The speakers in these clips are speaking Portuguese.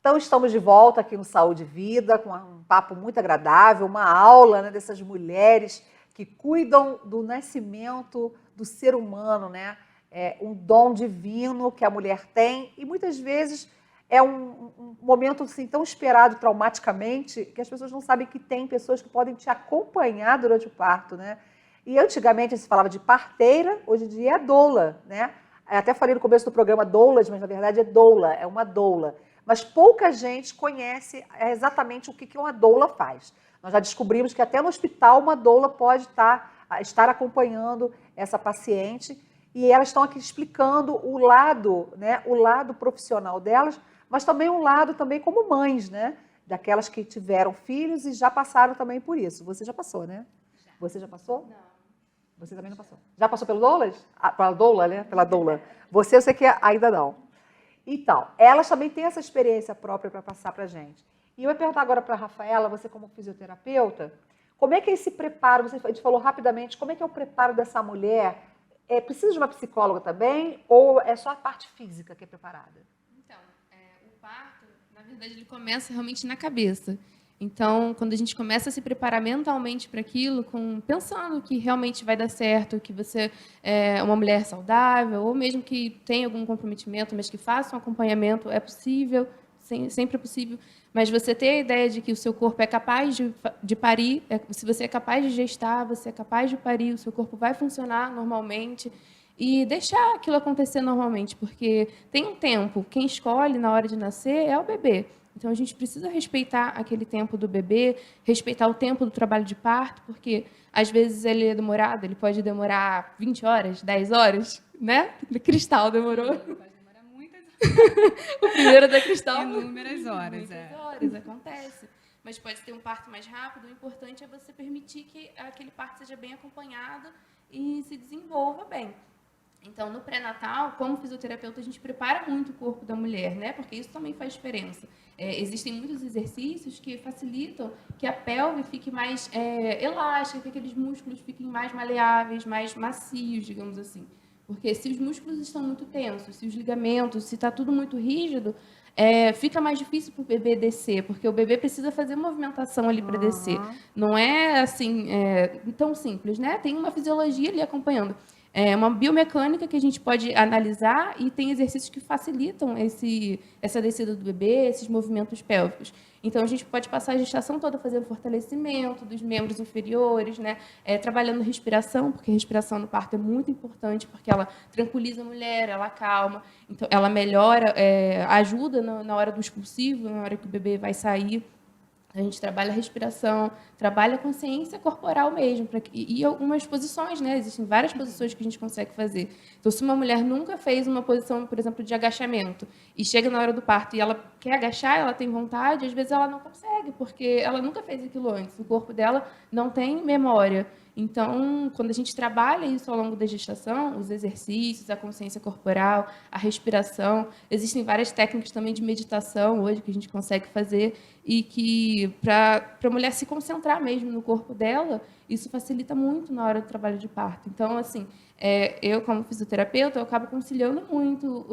Então, estamos de volta aqui no Saúde e Vida, com um papo muito agradável, uma aula, né, dessas mulheres que cuidam do nascimento do ser humano, né? É um dom divino que a mulher tem e muitas vezes é um momento assim, tão esperado traumaticamente que as pessoas não sabem que tem pessoas que podem te acompanhar durante o parto, né? E antigamente se falava de parteira, hoje em dia é doula, né? Eu até falei no começo do programa doulas, mas na verdade é doula, é uma doula. Mas pouca gente conhece exatamente o que uma doula faz. Nós já descobrimos que até no hospital uma doula pode estar acompanhando essa paciente e elas estão aqui explicando o lado, né, o lado profissional delas, mas também um lado também como mães, né, daquelas que tiveram filhos e já passaram também por isso. Você já passou, né? Já. Você já passou? Não. Você também não passou. Já passou pelo doulas? Pela doula, né? Pela doula. Você, eu sei que ainda não. Então, elas também têm essa experiência própria para passar para a gente. E eu ia perguntar agora para a Rafaela, você como fisioterapeuta, como é que é esse preparo, a gente falou rapidamente, como é que é o preparo dessa mulher? Precisa de uma psicóloga também ou é só a parte física que é preparada? Então, o parto, na verdade, ele começa realmente na cabeça. Então, quando a gente começa a se preparar mentalmente para aquilo, pensando que realmente vai dar certo, que você é uma mulher saudável, ou mesmo que tenha algum comprometimento, mas que faça um acompanhamento, é possível, sempre é possível, mas você ter a ideia de que o seu corpo é capaz de parir, se você é capaz de gestar, você é capaz de parir, o seu corpo vai funcionar normalmente, e deixar aquilo acontecer normalmente, porque tem um tempo, quem escolhe na hora de nascer é o bebê. Então, a gente precisa respeitar aquele tempo do bebê, respeitar o tempo do trabalho de parto, porque, às vezes, ele é demorado, ele pode demorar 20 horas, 10 horas, né? O Cristal demorou. Pode demorar muitas horas. O primeiro da Cristal. Inúmeras horas, muitas horas, acontece. Mas pode ter um parto mais rápido, o importante é você permitir que aquele parto seja bem acompanhado e se desenvolva bem. Então, no pré-natal, como fisioterapeuta, a gente prepara muito o corpo da mulher, né? Porque isso também faz diferença. Existem muitos exercícios que facilitam que a pelve fique mais elástica, que aqueles músculos fiquem mais maleáveis, mais macios, digamos assim. Porque se os músculos estão muito tensos, se os ligamentos, se está tudo muito rígido, fica mais difícil para o bebê descer, porque o bebê precisa fazer movimentação ali para descer. Não é assim tão simples, né? Tem uma fisiologia ali acompanhando. É uma biomecânica que a gente pode analisar e tem exercícios que facilitam essa descida do bebê, esses movimentos pélvicos. Então, a gente pode passar a gestação toda fazendo fortalecimento dos membros inferiores, né? Trabalhando respiração, porque a respiração no parto é muito importante, porque ela tranquiliza a mulher, ela acalma, então ela melhora, ajuda na hora do expulsivo, na hora que o bebê vai sair. A gente trabalha a respiração, trabalha a consciência corporal mesmo, e algumas posições, né? Existem várias posições que a gente consegue fazer. Então, se uma mulher nunca fez uma posição, por exemplo, de agachamento, e chega na hora do parto e ela quer agachar, ela tem vontade, às vezes ela não consegue, porque ela nunca fez aquilo antes, o corpo dela não tem memória. Então, quando a gente trabalha isso ao longo da gestação, os exercícios, a consciência corporal, a respiração, existem várias técnicas também de meditação hoje que a gente consegue fazer e que, para a mulher se concentrar mesmo no corpo dela, isso facilita muito na hora do trabalho de parto. Então, assim, eu, como fisioterapeuta, eu acabo conciliando muito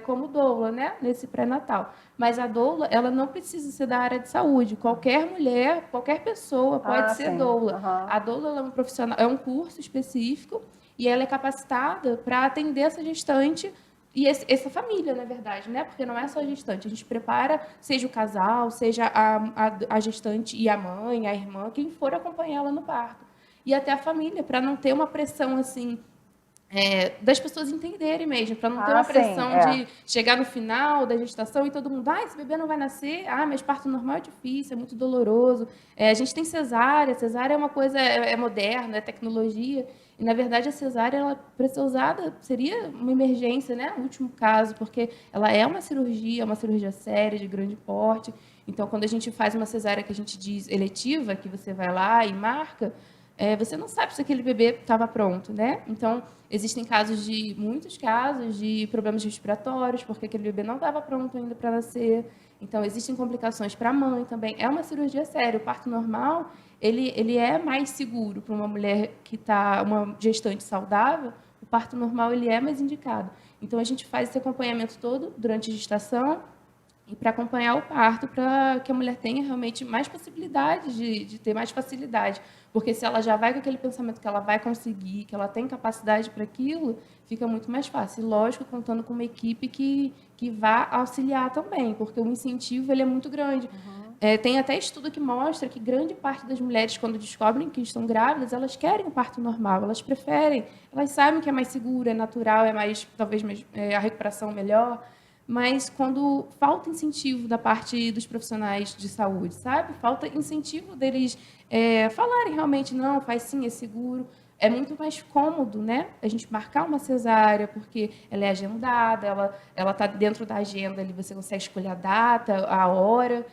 como doula, né, nesse pré-natal. Mas a doula, ela não precisa ser da área de saúde. Qualquer mulher, qualquer pessoa pode ser doula. A doula ela é um profissional, é um curso específico e ela é capacitada para atender essa gestante e essa família, na verdade, né? Porque não é só a gestante. A gente prepara, seja o casal, seja a gestante e a mãe, a irmã, quem for acompanhar ela no parto. E até a família, para não ter uma pressão assim das pessoas entenderem mesmo, para não ter uma pressão de chegar no final da gestação e todo mundo, esse bebê não vai nascer, mas parto normal é difícil, é muito doloroso. A gente tem cesárea é uma coisa moderna, é tecnologia, e na verdade a cesárea, para ser usada, seria uma emergência, né? O último caso, porque ela é uma cirurgia séria, de grande porte. Então, quando a gente faz uma cesárea que a gente diz eletiva, que você vai lá e marca, você não sabe se aquele bebê estava pronto, né? Então, existem muitos casos de problemas respiratórios, porque aquele bebê não estava pronto ainda para nascer. Então, existem complicações para a mãe também. É uma cirurgia séria. O parto normal, ele é mais seguro para uma mulher que está, uma gestante saudável. O parto normal, ele é mais indicado. Então, a gente faz esse acompanhamento todo durante a gestação e para acompanhar o parto, para que a mulher tenha realmente mais possibilidade de ter mais facilidade. Porque se ela já vai com aquele pensamento que ela vai conseguir, que ela tem capacidade para aquilo, fica muito mais fácil. E, lógico, contando com uma equipe que vá auxiliar também, porque o incentivo ele é muito grande. Tem até estudo que mostra que grande parte das mulheres, quando descobrem que estão grávidas, elas querem o parto normal, elas preferem, elas sabem que é mais seguro, é natural, é mais, talvez a recuperação melhor, mas quando falta incentivo da parte dos profissionais de saúde, sabe? Falta incentivo deles falarem realmente, não, faz sim, é seguro. É muito mais cômodo, né? A gente marcar uma cesárea, porque ela é agendada, ela está dentro da agenda, ali você consegue escolher a data, a hora.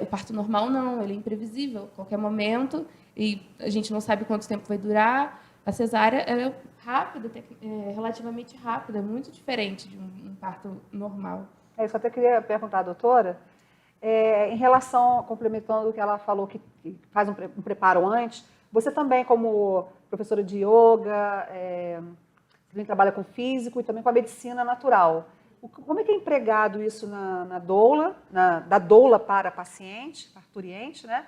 O parto normal não, ele é imprevisível, a qualquer momento, e a gente não sabe quanto tempo vai durar. A cesárea ela é rápida, relativamente rápida, muito diferente de um parto normal. Eu só até queria perguntar à doutora, em relação, complementando o que ela falou, que faz um preparo antes, você também, como professora de yoga, também trabalha com físico e também com a medicina natural. Como é que é empregado isso na doula, da doula para paciente, parturiente, né?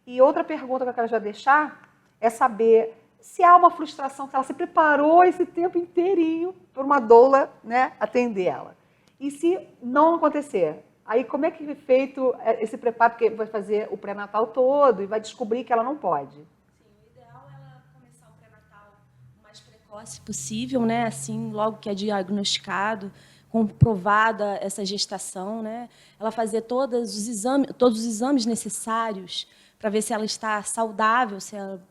E outra pergunta que eu quero já deixar é saber se há uma frustração, se ela se preparou esse tempo inteirinho para uma doula, né, atender ela. E se não acontecer, aí como é que é feito esse preparo, porque vai fazer o pré-natal todo e vai descobrir que ela não pode? Sim, o ideal é ela começar o pré-natal o mais precoce possível, né? Assim, logo que é diagnosticado, comprovada essa gestação, né? Ela fazer todos os exames necessários para ver se ela está saudável,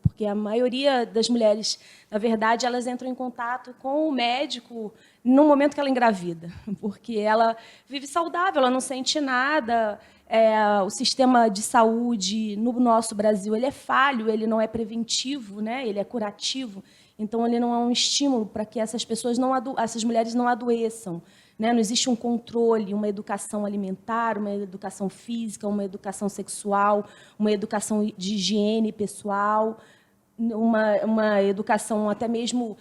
porque a maioria das mulheres, na verdade, elas entram em contato com o médico no momento que ela engravida, porque ela vive saudável, ela não sente nada. O sistema de saúde no nosso Brasil ele é falho, ele não é preventivo, né? Ele é curativo. Então, ele não é um estímulo para que essas mulheres não adoeçam. Né? Não existe um controle, uma educação alimentar, uma educação física, uma educação sexual, uma educação de higiene pessoal, uma educação até mesmo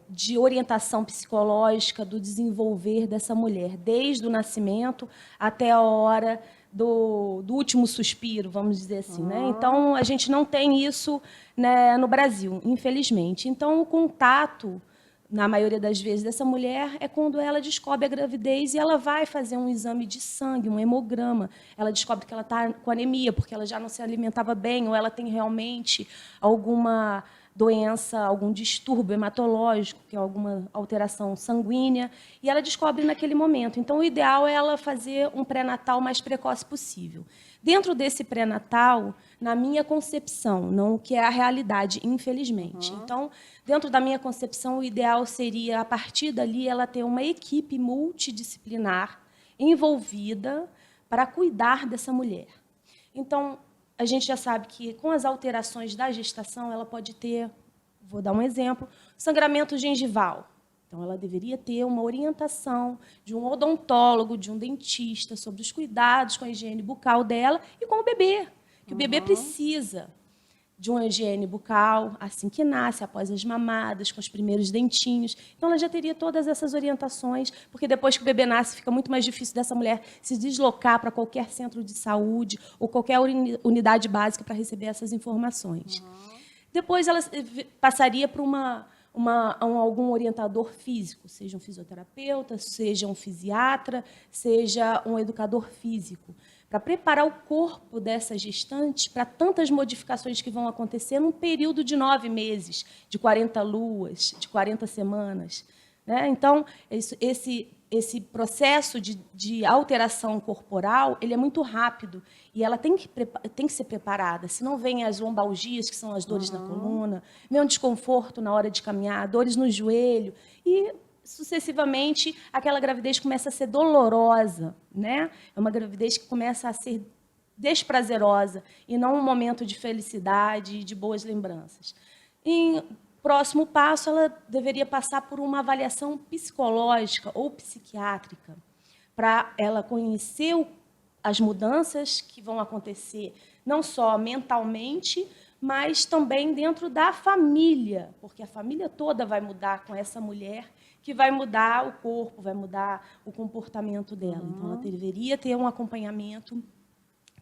de orientação psicológica do desenvolver dessa mulher, desde o nascimento até a hora do último suspiro, vamos dizer assim. Né? Então, a gente não tem isso, né, no Brasil, infelizmente. Então, o contato, na maioria das vezes, dessa mulher é quando ela descobre a gravidez e ela vai fazer um exame de sangue, um hemograma. Ela descobre que ela está com anemia, porque ela já não se alimentava bem, ou ela tem realmente alguma doença, algum distúrbio hematológico, que é alguma alteração sanguínea, e ela descobre naquele momento. Então, o ideal é ela fazer um pré-natal o mais precoce possível. Dentro desse pré-natal, na minha concepção, não o que é a realidade, infelizmente. Então, dentro da minha concepção, o ideal seria, a partir dali, ela ter uma equipe multidisciplinar envolvida para cuidar dessa mulher. Então, a gente já sabe que, com as alterações da gestação, ela pode ter, vou dar um exemplo, sangramento gengival. Então, ela deveria ter uma orientação de um odontólogo, de um dentista, sobre os cuidados com a higiene bucal dela e com o bebê, que o bebê precisa de uma higiene bucal assim que nasce, após as mamadas, com os primeiros dentinhos. Então, ela já teria todas essas orientações, porque depois que o bebê nasce, fica muito mais difícil dessa mulher se deslocar para qualquer centro de saúde ou qualquer unidade básica para receber essas informações. Depois, ela passaria para algum orientador físico, seja um fisioterapeuta, seja um fisiatra, seja um educador físico, para preparar o corpo dessa gestante para tantas modificações que vão acontecer num período de 9 meses, de 40 luas, de 40 semanas. Né? Então, esse processo de alteração corporal ele é muito rápido e ela tem que ser preparada, senão vem as lombalgias, que são as dores na coluna, vem um desconforto na hora de caminhar, dores no joelho e, sucessivamente, aquela gravidez começa a ser dolorosa, né? É uma gravidez que começa a ser desprazerosa e não um momento de felicidade e de boas lembranças. Em próximo passo, ela deveria passar por uma avaliação psicológica ou psiquiátrica para ela conhecer as mudanças que vão acontecer, não só mentalmente, mas também dentro da família, porque a família toda vai mudar com essa mulher, que vai mudar o corpo, vai mudar o comportamento dela. Então, ela deveria ter um acompanhamento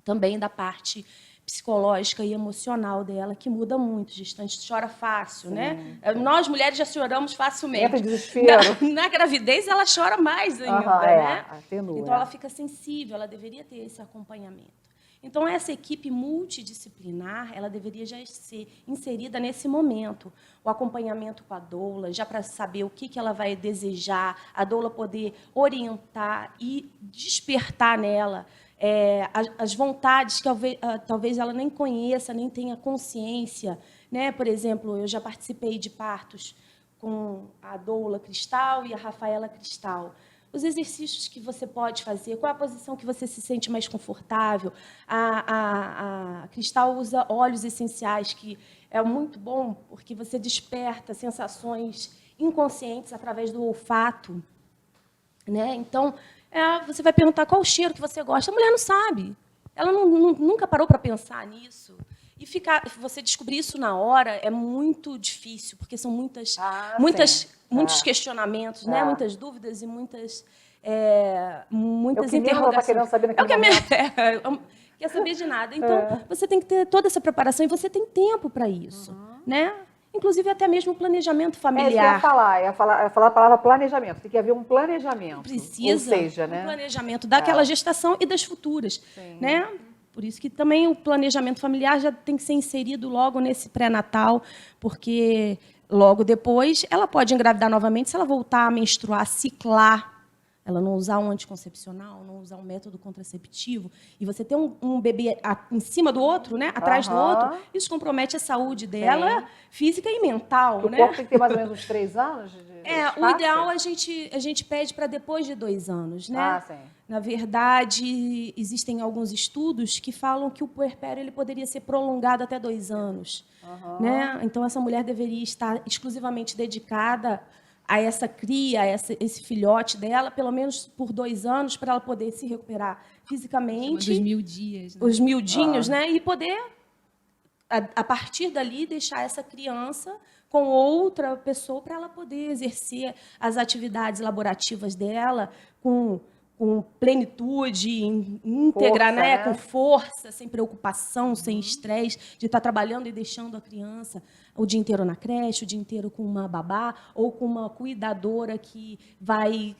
também da parte psicológica e emocional dela, que muda muito. Gestante chora fácil, né? Nós, mulheres, já choramos facilmente. Entra em desespero. Na gravidez, ela chora mais ainda, Aham, né? atenua. Então, ela fica sensível, ela deveria ter esse acompanhamento. Então, essa equipe multidisciplinar, ela deveria já ser inserida nesse momento. O acompanhamento com a doula, já para saber o que ela vai desejar, a doula poder orientar e despertar nela as vontades que talvez ela nem conheça, nem tenha consciência, né? Por exemplo, eu já participei de partos com a doula Cristal e a Rafaela Cristal. Os exercícios que você pode fazer, qual a posição que você se sente mais confortável. A Cristal usa óleos essenciais, que é muito bom, porque você desperta sensações inconscientes através do olfato, né? Então, você vai perguntar qual o cheiro que você gosta. A mulher não sabe. Ela nunca parou para pensar nisso. E você descobrir isso na hora é muito difícil, porque são muitos questionamentos, né? Muitas dúvidas e muitas interrogações. Ela está querendo saber naquele momento. Quer saber de nada. Então, você tem que ter toda essa preparação e você tem tempo para isso, né? Inclusive, até mesmo o planejamento familiar. Isso que eu ia falar a palavra planejamento. Tem que haver um planejamento. Precisa, ou seja, né? um planejamento daquela gestação e das futuras, né? Por isso que também o planejamento familiar já tem que ser inserido logo nesse pré-natal, porque logo depois ela pode engravidar novamente se ela voltar a menstruar, ciclar, ela não usar um anticoncepcional, não usar um método contraceptivo, e você ter um bebê em cima do outro, né, atrás do outro, isso compromete a saúde dela, física e mental. O corpo tem que ter mais ou menos uns 3 anos de o ideal a gente pede para depois de 2 anos, né? Sim. Na verdade, existem alguns estudos que falam que o puerpério ele poderia ser prolongado até 2 anos. Né? Então, essa mulher deveria estar exclusivamente dedicada a essa cria, a esse filhote dela, pelo menos por 2 anos, para ela poder se recuperar fisicamente. Dos 1000 dias. Né? Os miudinhos, né? E poder, a partir dali, deixar essa criança com outra pessoa para ela poder exercer as atividades laborativas dela com plenitude, íntegra, força, né? Com força, sem preocupação, sem estresse, de estar trabalhando e deixando a criança o dia inteiro na creche, o dia inteiro com uma babá ou com uma cuidadora que vai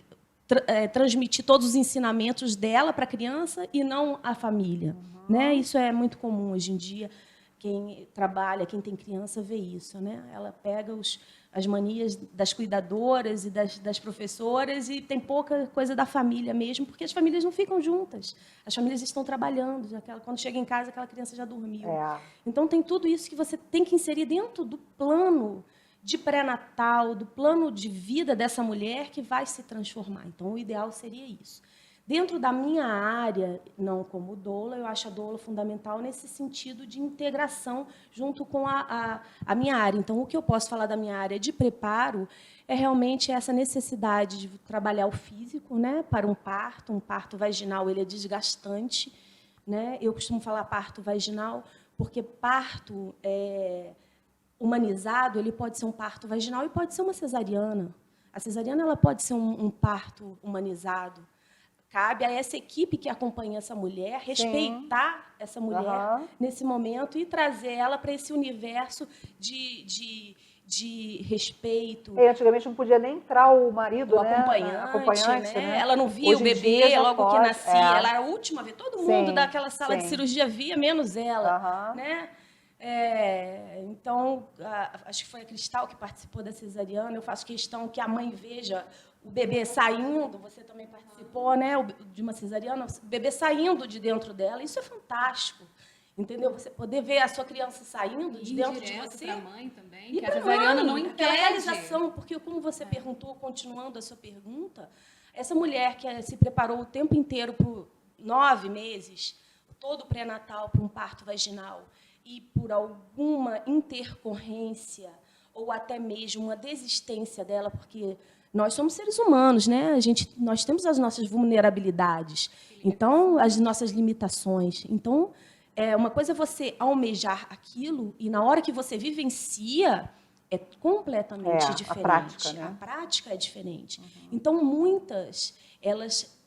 transmitir todos os ensinamentos dela para a criança e não a família. Né? Isso é muito comum hoje em dia. Quem trabalha, quem tem criança, vê isso. Né? Ela pega as manias das cuidadoras e das professoras e tem pouca coisa da família mesmo, porque as famílias não ficam juntas. As famílias estão trabalhando. Quando chega em casa, aquela criança já dormiu. Então, tem tudo isso que você tem que inserir dentro do plano de pré-natal, do plano de vida dessa mulher que vai se transformar. Então, o ideal seria isso. Dentro da minha área, não como doula, eu acho a doula fundamental nesse sentido de integração junto com a minha área. Então, o que eu posso falar da minha área de preparo é realmente essa necessidade de trabalhar o físico, né, para um parto. Um parto vaginal ele é desgastante. Né? Eu costumo falar parto vaginal porque parto humanizado ele pode ser um parto vaginal e pode ser uma cesariana. A cesariana ela pode ser um parto humanizado. Cabe a essa equipe que acompanha essa mulher respeitar essa mulher nesse momento e trazer ela para esse universo de respeito. Antigamente não podia nem entrar o marido, o né? acompanhante, né? Ela não via o bebê logo que nascia. Ela era a última a ver. Todo mundo daquela sala de cirurgia via, menos ela. Né? Então, acho que foi a Cristal que participou da cesariana. Eu faço questão que a mãe veja o bebê saindo, você também participou, né, de uma cesariana, o bebê saindo de dentro dela, isso é fantástico, entendeu? Você poder ver a sua criança saindo de dentro de você. Para a mãe também, e que a cesariana não impede. Aquela realização, porque como você perguntou, continuando a sua pergunta, essa mulher que se preparou o tempo inteiro por 9 meses, todo o pré-natal para um parto vaginal, e por alguma intercorrência, ou até mesmo uma desistência dela, porque nós somos seres humanos, né? Nós temos as nossas vulnerabilidades, então as nossas limitações. Então, uma coisa é você almejar aquilo e na hora que você vivencia é completamente diferente. A prática, né? A prática é diferente. Então, muitas, elas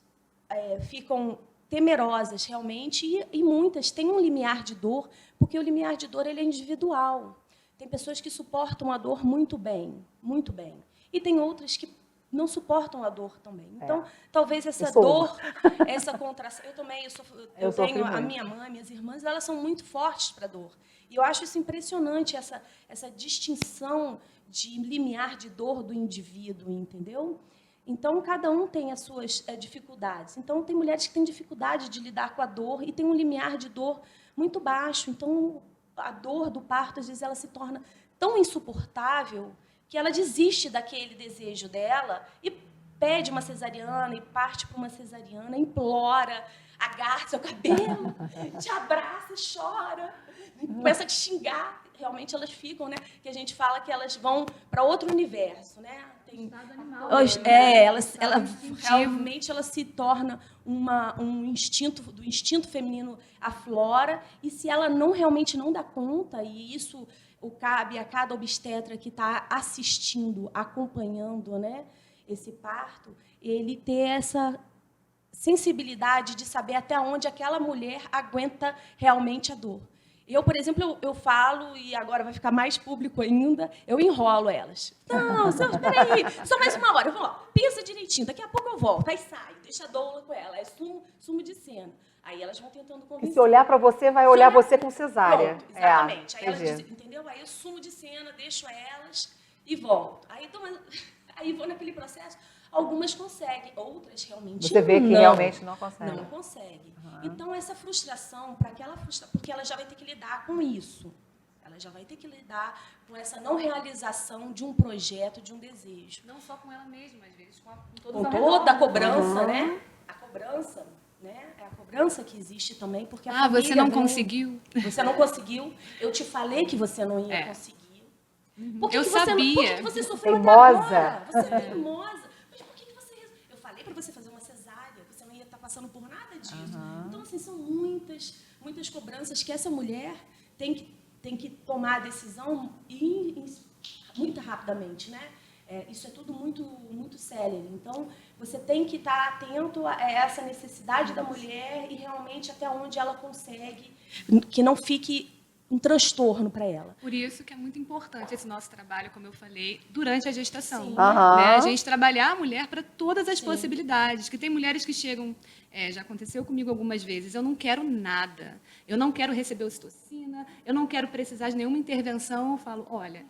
ficam temerosas realmente e muitas têm um limiar de dor, porque o limiar de dor ele é individual. Tem pessoas que suportam a dor muito bem, e tem outras que não suportam a dor também. Então, talvez essa dor, essa contração... Eu também, eu tenho a minha mãe, minhas irmãs, elas são muito fortes para a dor. E eu acho isso impressionante, essa distinção de limiar de dor do indivíduo, entendeu? Então, cada um tem as suas dificuldades. Então, tem mulheres que têm dificuldade de lidar com a dor e tem um limiar de dor muito baixo. Então, a dor do parto, às vezes, ela se torna tão insuportável que ela desiste daquele desejo dela e pede uma cesariana e parte para uma cesariana, implora, agarra seu cabelo, te abraça, chora, começa a te xingar. Realmente elas ficam, né? Que a gente fala que elas vão para outro universo, né? Realmente ela se torna um instinto, do instinto feminino aflora, e se ela realmente não dá conta, e isso cabe a cada obstetra que está assistindo, acompanhando, né, esse parto, ele ter essa sensibilidade de saber até onde aquela mulher aguenta realmente a dor. Eu, por exemplo, eu falo, e agora vai ficar mais público ainda, eu enrolo elas. Não, espera aí, só mais uma hora, eu vou lá, pensa direitinho, daqui a pouco eu volto, aí sai, deixa a doula com ela, é sumo de cena. Aí elas vão tentando convencer. E se olhar para você, vai olhar você com cesárea. Pronto, exatamente. Aí elas dizem, entendeu? Aí eu sumo de cena, deixo elas e volto. Aí vou naquele processo. Algumas conseguem, outras realmente Você vê que realmente não conseguem. Não conseguem. Então, essa frustração, porque ela já vai ter que lidar com isso. Ela já vai ter que lidar com essa não realização de um projeto, de um desejo. Não só com ela mesma, às vezes, com toda a cobrança, né? A cobrança, né? É a cobrança que existe também, porque a família você não conseguiu. Você não conseguiu. Eu te falei que você não ia conseguir. Por que sabia. Por que você sofreu teimosa. até agora? Você é teimosa. Mas por que você... Eu falei para você fazer uma cesárea, você não ia estar passando por nada disso. Então, assim, são muitas cobranças que essa mulher tem que tomar a decisão muito rapidamente, né? Isso é tudo muito célere. Então, você tem que estar atento a essa necessidade da mulher e realmente até onde ela consegue, que não fique um transtorno para ela. Por isso que é muito importante esse nosso trabalho, como eu falei, durante a gestação. Sim. Né? A gente trabalhar a mulher para todas as possibilidades. Que tem mulheres que chegam, já aconteceu comigo algumas vezes, eu não quero nada, eu não quero receber ocitocina, eu não quero precisar de nenhuma intervenção. Eu falo, olha,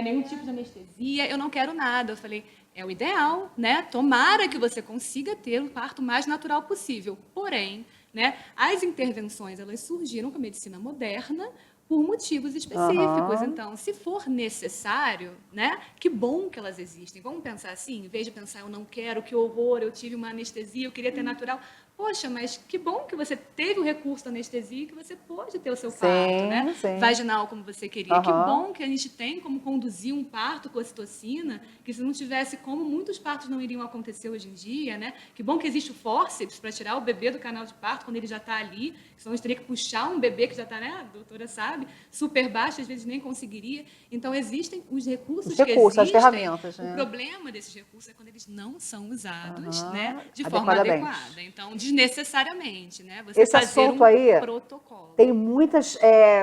nenhum tipo de anestesia, eu não quero nada. Eu falei, é o ideal, né? Tomara que você consiga ter o parto mais natural possível. Porém, né, as intervenções, elas surgiram com a medicina moderna por motivos específicos. Então, se for necessário, né, que bom que elas existem. Vamos pensar assim, em vez de pensar, eu não quero, que horror, eu tive uma anestesia, eu queria ter natural. Poxa, mas que bom que você teve o recurso da anestesia e que você pôde ter o seu parto, né? Vaginal, como você queria. Que bom que a gente tem como conduzir um parto com ocitocina, que se não tivesse como, muitos partos não iriam acontecer hoje em dia, né? Que bom que existe o fórceps para tirar o bebê do canal de parto quando ele já está ali, senão a gente teria que puxar um bebê que já está, né? A doutora sabe, super baixo, às vezes nem conseguiria. Então, existem os recursos que existem. As ferramentas, né? O problema desses recursos é quando eles não são usados, né? De forma adequada. Então, desnecessariamente, né? Você esse assunto aí protocolo. Tem muitas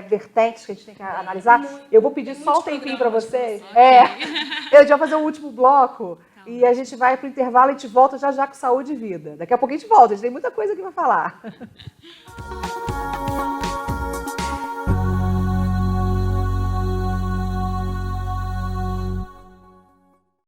vertentes que a gente tem que analisar. Eu vou pedir só um tempinho para vocês. Eu já vou fazer o último bloco e a gente vai para o intervalo e a gente volta já com saúde e vida. Daqui a pouco a gente volta, a gente tem muita coisa aqui para falar.